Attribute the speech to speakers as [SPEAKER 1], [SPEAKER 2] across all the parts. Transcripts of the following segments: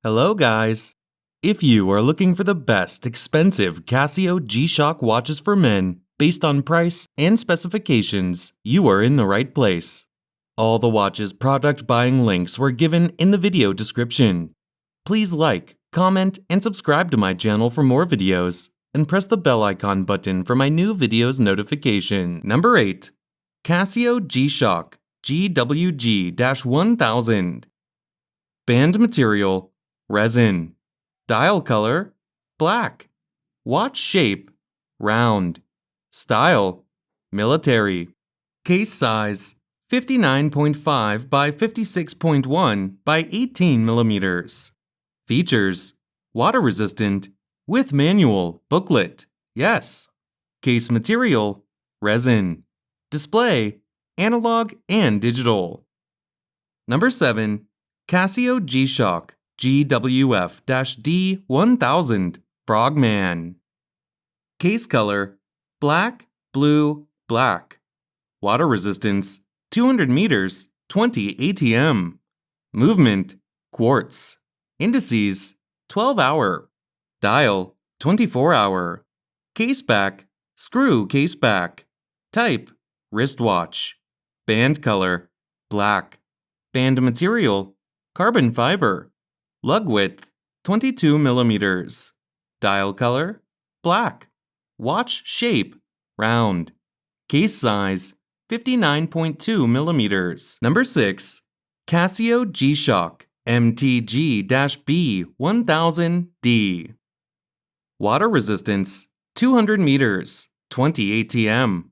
[SPEAKER 1] Hello guys! If you are looking for the best expensive Casio G-Shock watches for men based on price and specifications, you are in the right place. All the watches product buying links were given in the video description. Please like, comment, and subscribe to my channel for more videos, and press the bell icon button for my new videos notification. Number 8. Casio G-Shock GWG-1000. Band material: resin. Dial color: black. Watch shape: round. Style: military. Case size: 59.5 by 56.1 by 18 millimeters. Features: water resistant, with manual, booklet, yes. Case material: resin. Display: analog and digital. Number 7. Casio G-Shock GWF-D1000 FROGMAN. Case color: black, blue, black. Water resistance: 200 meters, 20 ATM. Movement: quartz. Indices: 12-hour. Dial: 24-hour. Case back: screw case back. Type: wristwatch. Band color: black. Band material: carbon fiber. Lug width: 22 millimeters. Dial color: black. Watch shape: round. Case size: 59.2 millimeters. Number 6. Casio G-Shock MTG-B1000D. Water resistance: 200 meters, 20 ATM.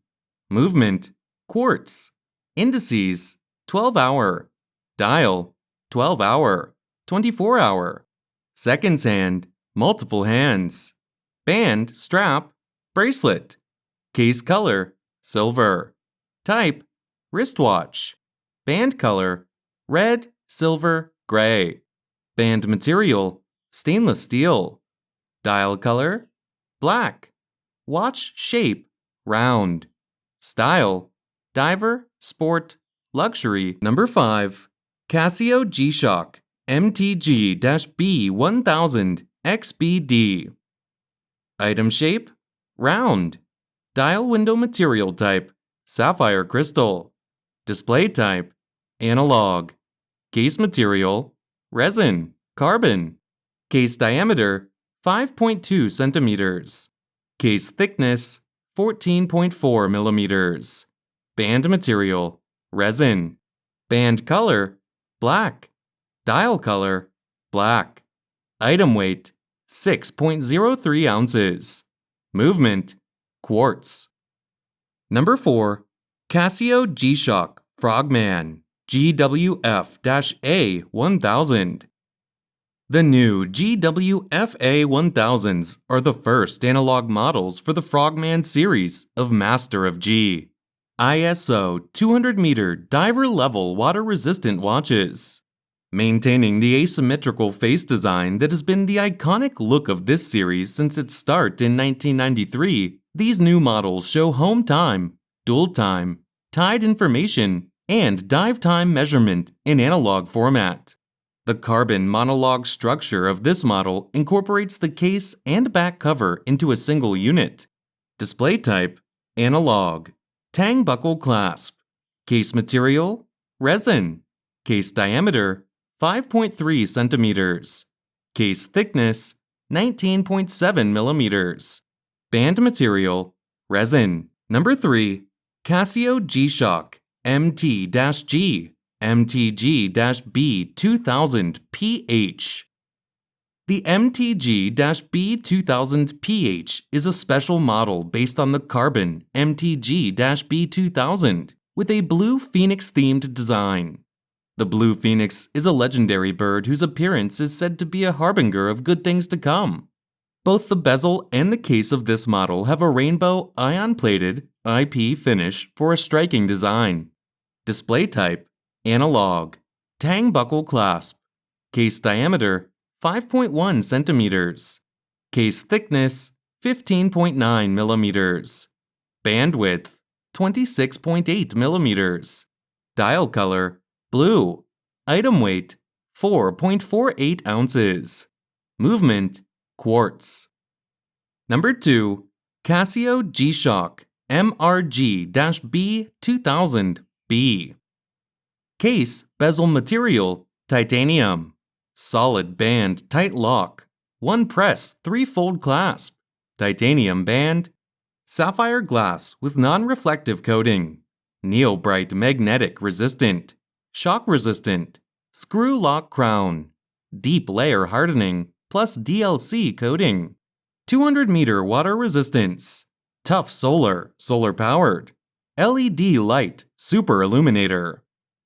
[SPEAKER 1] Movement: quartz. Indices: 12-hour. Dial: 12-hour, 24-hour. Seconds hand: multiple hands. Band, strap, bracelet. Case color: silver. Type: wristwatch. Band color: red, silver, gray. Band material: stainless steel. Dial color: black. Watch shape: round. Style: diver, sport, luxury. Number 5. Casio G-Shock MTG-B1000 XBD. Item shape: round. Dial window material type: sapphire crystal. Display type: analog. Case material: resin, carbon. Case diameter: 5.2 centimeters. Case thickness: 14.4 millimeters. Band material: resin. Band color: black. Dial color: black. Item weight: 6.03 ounces. Movement: quartz. Number 4. Casio G-Shock FROGMAN GWF-A1000. The new GWF-A1000s are the first analog models for the FROGMAN series of Master of G, ISO 200-meter diver-level water-resistant watches. Maintaining the asymmetrical face design that has been the iconic look of this series since its start in 1993, these new models show home time, dual time, tide information, and dive time measurement in analog format. The carbon monologue structure of this model incorporates the case and back cover into a single unit. Display type: analog. Tang buckle clasp. Case material: resin. Case diameter: 5.3 centimeters. Case thickness: 19.7 millimeters. Band material: resin. Number 3. Casio G-Shock MT-G MTG-B2000PH. The MTG-B2000PH is a special model based on the carbon MTG-B2000 with a blue phoenix-themed design. The blue phoenix is a legendary bird whose appearance is said to be a harbinger of good things to come. Both the bezel and the case of this model have a rainbow ion-plated IP finish for a striking design. Display type: analog. Tang buckle clasp. Case diameter: 5.1 centimeters. Case thickness: 15.9 millimeters. Band width: 26.8 millimeters. Dial color: blue. Item weight: 4.48 ounces. Movement, quartz. Number 2. Casio G-Shock MRG-B 2000B. Case bezel material, titanium. Solid band tight lock. 1 press 3-fold clasp. Titanium band. Sapphire glass with non-reflective coating. Neo-Bright magnetic resistant. Shock resistant. Screw lock crown. Deep layer hardening plus DLC coating. 200-meter water resistance. Tough solar, solar powered. LED light, super illuminator.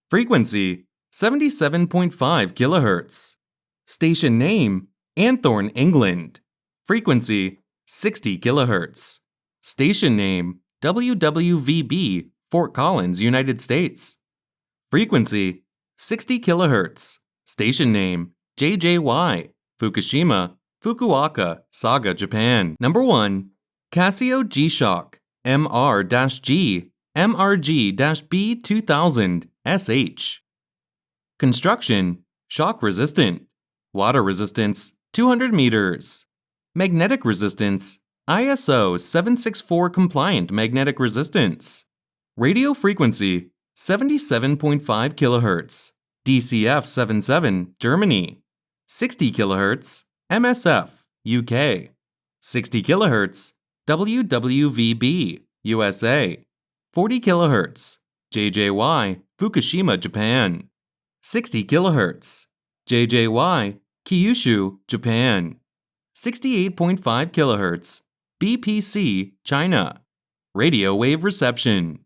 [SPEAKER 1] Frequency, 77.5 kHz. Station name, Anthorn, England. Frequency, 60 kHz. Station name, WWVB, Fort Collins, United States. Frequency, 60 kHz. Station name, JJY, Fukushima, Fukuoka, Saga, Japan. Number 1. Casio G-Shock MR-G MRG-B 2000 SH. Construction, shock resistant. Water resistance, 200 meters. Magnetic resistance, ISO 764 compliant magnetic resistance. Radio frequency, 77.5 kHz. DCF 77, Germany. 60 kHz, MSF, UK. 60 kHz, WWVB, USA. 40 kHz, JJY, Fukushima, Japan. 60 kHz, JJY, Kyushu, Japan. 68.5 kHz, BPC, China. Radio wave reception.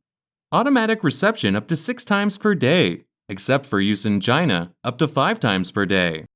[SPEAKER 1] Automatic reception up to 6 times per day, except for use in China, up to 5 times per day.